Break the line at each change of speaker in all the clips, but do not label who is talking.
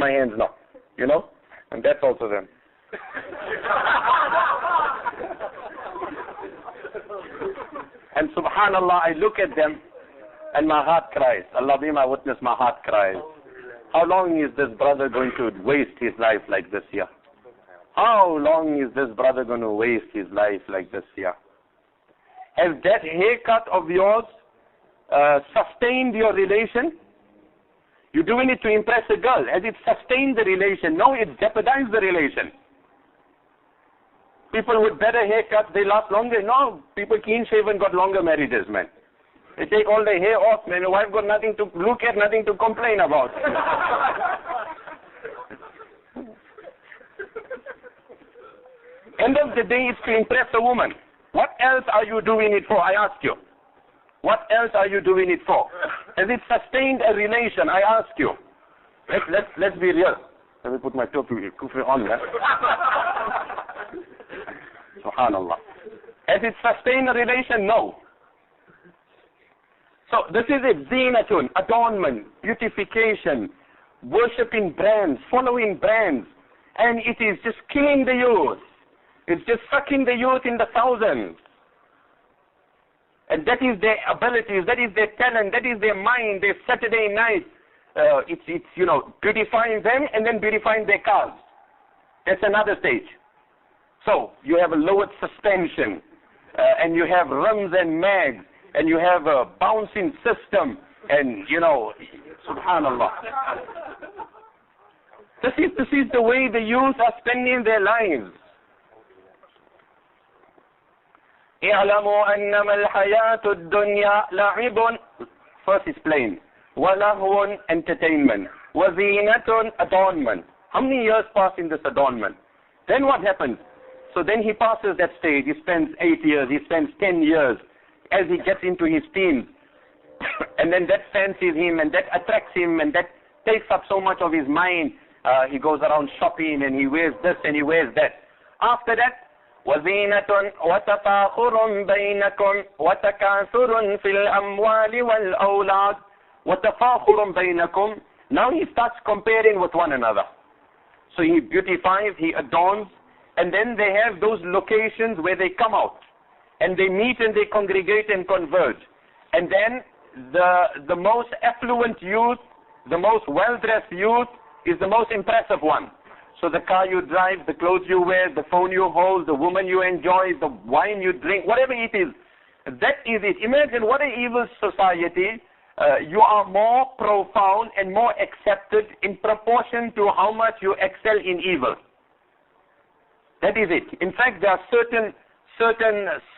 my hands now. You know? And that's also them. And subhanallah, I look at them and my heart cries. Allah be my witness, my heart cries. How long is this brother going to waste his life like this here? How long is this brother going to waste his life like this here? Has that haircut of yours sustained your relation? You're doing it to impress a girl. Has it sustained the relation? No, it jeopardized the relation. People with better haircuts, they last longer. No, people clean-shaven got longer marriages, man. They take all the hair off, man. Your wife got nothing to look at, nothing to complain about. End of the day, it's to impress a woman. What else are you doing it for? I ask you. What else are you doing it for? Has it sustained a relation? I ask you. Let's be real. Let me put my kufi on there. Subhanallah. Has it sustained a relation? No. So this is it. Zinatun, adornment, beautification, worshipping brands, following brands. And it is just killing the youth. It's just sucking the youth in the thousands. And that is their abilities, that is their talent, that is their mind, their Saturday night. It's beautifying them and then beautifying their cars. That's another stage. So you have a lowered suspension, and you have rims and mags, and you have a bouncing system, and subhanallah. This is the way the youth are spending their lives. اعلموا أنما الحياة الدنيا لعب. First is plain. وَلَهْوٌ, entertainment. وَزِينَةٌ, adornment. How many years pass in this adornment? Then what happens? So then he passes that stage. He spends 8 years. He spends 10 years as he gets into his teens. And then that fancies him and that attracts him and that takes up so much of his mind. He goes around shopping and he wears this and he wears that. After that, وَزِينَةٌ وَتَفَاخُرٌ بَيْنَكُمْ وَتَكَاثُرٌ فِي الْأَمْوَالِ وَالْأَوْلَادِ وَتَفَاخُرٌ بَيْنَكُمْ. Now he starts comparing with one another. So he beautifies, he adorns, and then they have those locations where they come out and they meet and they congregate and converge. And then the most affluent youth, the most well-dressed youth is the most impressive one. So the car you drive, the clothes you wear, the phone you hold, the woman you enjoy, the wine you drink, whatever it is, that is it. Imagine what an evil society. You are more profound and more accepted in proportion to how much you excel in evil. That is it. In fact, there are certain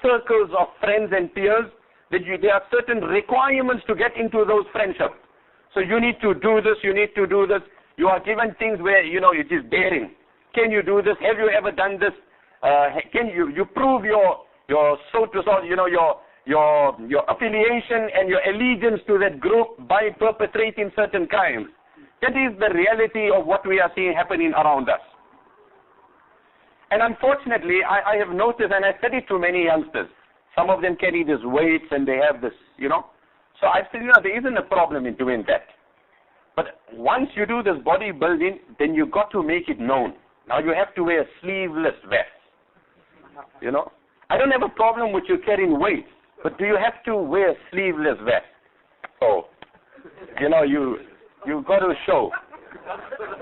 circles of friends and peers that there are certain requirements to get into those friendships. So you need to do this, you need to do this. You are given things where, it is daring. Can you do this? Have you ever done this? Can you prove your affiliation and your allegiance to that group by perpetrating certain crimes? That is the reality of what we are seeing happening around us. And unfortunately, I have noticed, and I said it to many youngsters, some of them carry these weights and they have this, So I said, there isn't a problem in doing that. But once you do this bodybuilding, then you got to make it known. Now you have to wear a sleeveless vest. I don't have a problem with you carrying weights, but do you have to wear a sleeveless vest? Oh, you got to show.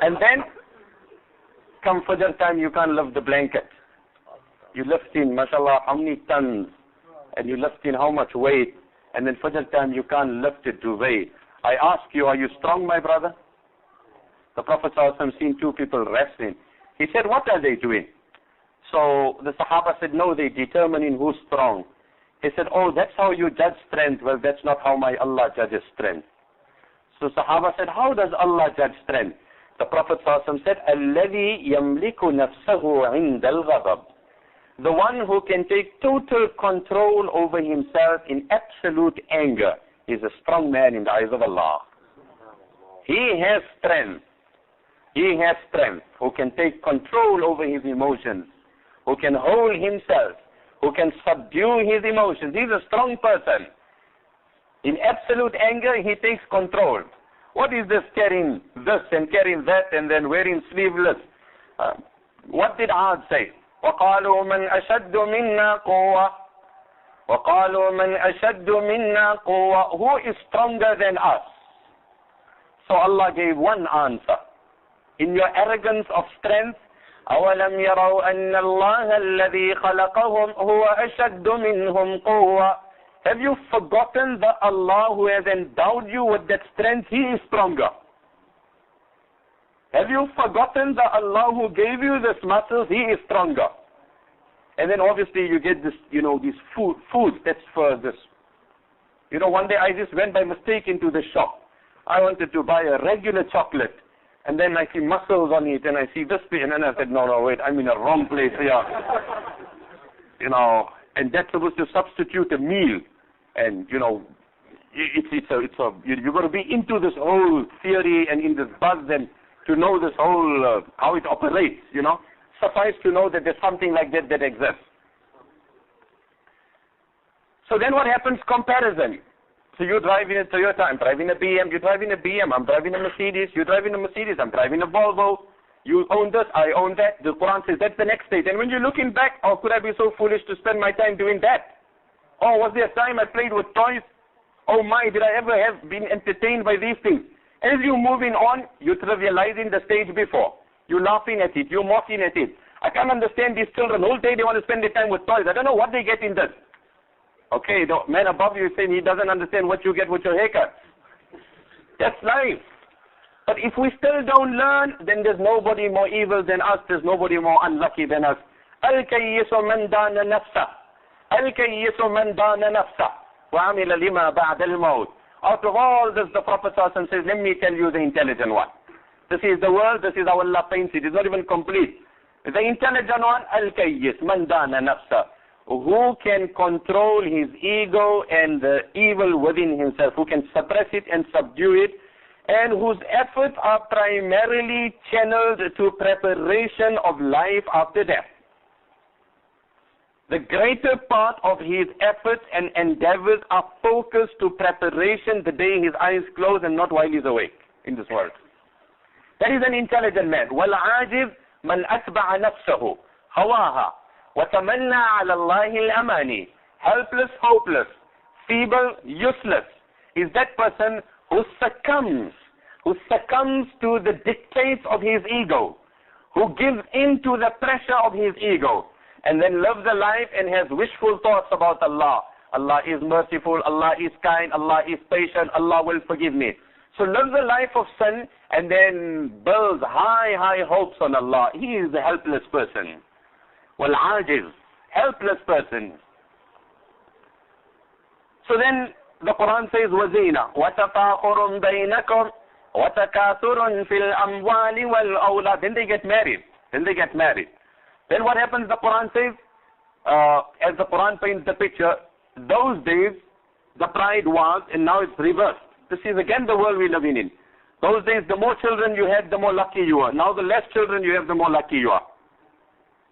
And then, come Fajr time, you can't lift the blanket. You lift in, mashallah, how many tons, and you lift in how much weight, and then Fajr time you can't lift it duvet. I ask you, are you strong, my brother? The Prophet ﷺ seen two people wrestling. He said, what are they doing? So the Sahaba said, no, they're determining who's strong. He said, oh, that's how you judge strength. Well, that's not how my Allah judges strength. So Sahaba said, how does Allah judge strength? The Prophet ﷺ said, الَّذِي يَمْلِكُ نَفْسَهُ عِنْدَ الْغَضَبِ. The one who can take total control over himself in absolute anger is a strong man in the eyes of Allah. He has strength. He has strength, who can take control over his emotions, who can hold himself, who can subdue his emotions. He's a strong person. In absolute anger, he takes control. What is this carrying this and carrying that and then wearing sleeveless? What did Aad say? وَقَالُوا مَنْ أَشَدُّ مِنَّا قُوَّةً وَقَالُوا مَنْ أَشَدُّ مِنَّا قُوَّةً Who is stronger than us? So Allah gave one answer. In your arrogance of strength, أَوَلَمْ يَرَوْا أَنَّ اللَّهَ الَّذِي خَلَقَهُمْ هُوَ أَشَدُّ مِنْهُمْ قُوَّةً Have you forgotten that Allah who has endowed you with that strength, He is stronger? Have you forgotten that Allah who gave you this muscles, He is stronger? And then obviously you get this, these food that's for this. One day I just went by mistake into the shop. I wanted to buy a regular chocolate. And then I see muscles on it, and I see this thing, and then I said, no, wait, I'm in the wrong place here. And that's supposed to substitute a meal. And, you've got to be into this whole theory and in this buzz and to know this whole, how it operates, Suffice to know that there's something like that exists. So then what happens? Comparison. So you're driving a Toyota, I'm driving a BM, you're driving a BM, I'm driving a Mercedes, you're driving a Mercedes, I'm driving a Volvo, you own this, I own that. The Quran says that's the next stage. And when you're looking back, oh, could I be so foolish to spend my time doing that? Oh, was there a time I played with toys? Oh my, did I ever have been entertained by these things? As you're moving on, you're trivializing the stage before. You're laughing at it, you're mocking at it. I can't understand these children, the whole day they want to spend their time with toys. I don't know what they get in this. Okay, the man above you is saying he doesn't understand what you get with your haircut. That's life. But if we still don't learn, then there's nobody more evil than us. There's nobody more unlucky than us. الْكَيِّسُ مَنْ دَانَ نَفْسَهُ الْكَيِّسُ مَنْ دَانَ نَفْسَهُ وَعَمِلَ لِمَا بَعْدَ الْمَوْتِ Out of all this, the Prophet ﷺ says, let me tell you the intelligent one. This is the world, this is how Allah paints it. It's not even complete. The intelligent one, الْكَيِّسُ مَنْ دَانَ نَفْسَهُ Who can control his ego and the evil within himself, who can suppress it and subdue it, and whose efforts are primarily channeled to preparation of life after death. The greater part of his efforts and endeavors are focused to preparation the day his eyes close and not while he's awake in this world. That is an intelligent man. وَالْعَاجِزْ مَنْ أَتْبَعَ نَفْسَهُ هَوَاهَا وَتَمَنَّى عَلَى اللَّهِ الْأَمَانِ Helpless, hopeless, feeble, useless is that person who succumbs to the dictates of his ego, who gives in to the pressure of his ego, and then lives a life and has wishful thoughts about Allah. Allah is merciful, Allah is kind, Allah is patient, Allah will forgive me. So lives a life of sin and then builds high hopes on Allah. He is a helpless person. وَالْعَاجِزْ helpless person. So then the Quran says, وَزِينَ وَتَفَاخُرٌ بَيْنَكُمْ وَتَكَاثُرٌ فِي الْأَمْوَالِ وَالْأَوْلَادِ Then they get married. Then what happens, the Quran says, as the Quran paints the picture, those days the pride was, and now it's reversed. This is again the world we're living in. Those days, the more children you had, the more lucky you are. Now the less children you have, the more lucky you are.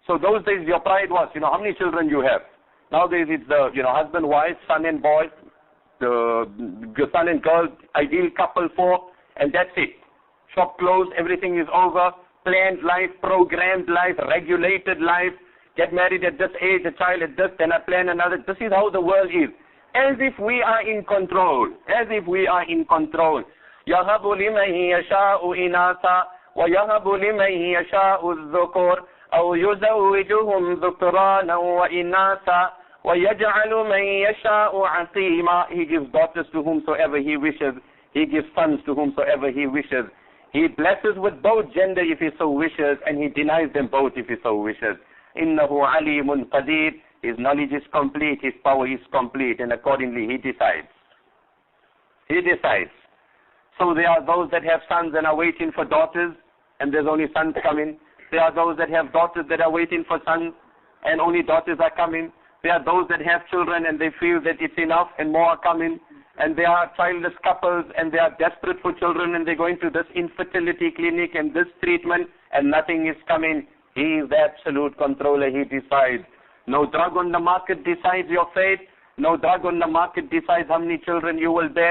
So those days your pride was, how many children you have. Nowadays it's the, husband, wife, son and boy, the son and girl, ideal couple for, and that's it. Shop closed, everything is over. Planned life, programmed life, regulated life. Get married at this age, a child at this, then I plan another. This is how the world is. As if we are in control. يَهَبُ لِمَنْ يَشَاءُ إِنَاثًا وَيَهَبُ لِمَنْ يَشَاءُ الذُّكُرَ أَوْ يُزَوِّجُهُمْ ذُكْرَانًا وَإِنَاثًا وَيَجْعَلُ مَنْ يَشَاءُ عَقِيمًا He gives daughters to whomsoever He wishes. He gives sons to whomsoever He wishes. He blesses with both gender if He so wishes, and He denies them both if He so wishes. إِنَّهُ عَلِيمٌ قَدِيرٌ His knowledge is complete, His power is complete, and accordingly He decides. So there are those that have sons and are waiting for daughters, and there's only sons coming. There are those that have daughters that are waiting for sons, and only daughters are coming. There are those that have children and they feel that it's enough and more are coming. And there are childless couples and they are desperate for children and they're going to this infertility clinic and this treatment and nothing is coming. He is the absolute controller. He decides. No drug on the market decides your fate. No drug on the market decides how many children you will bear.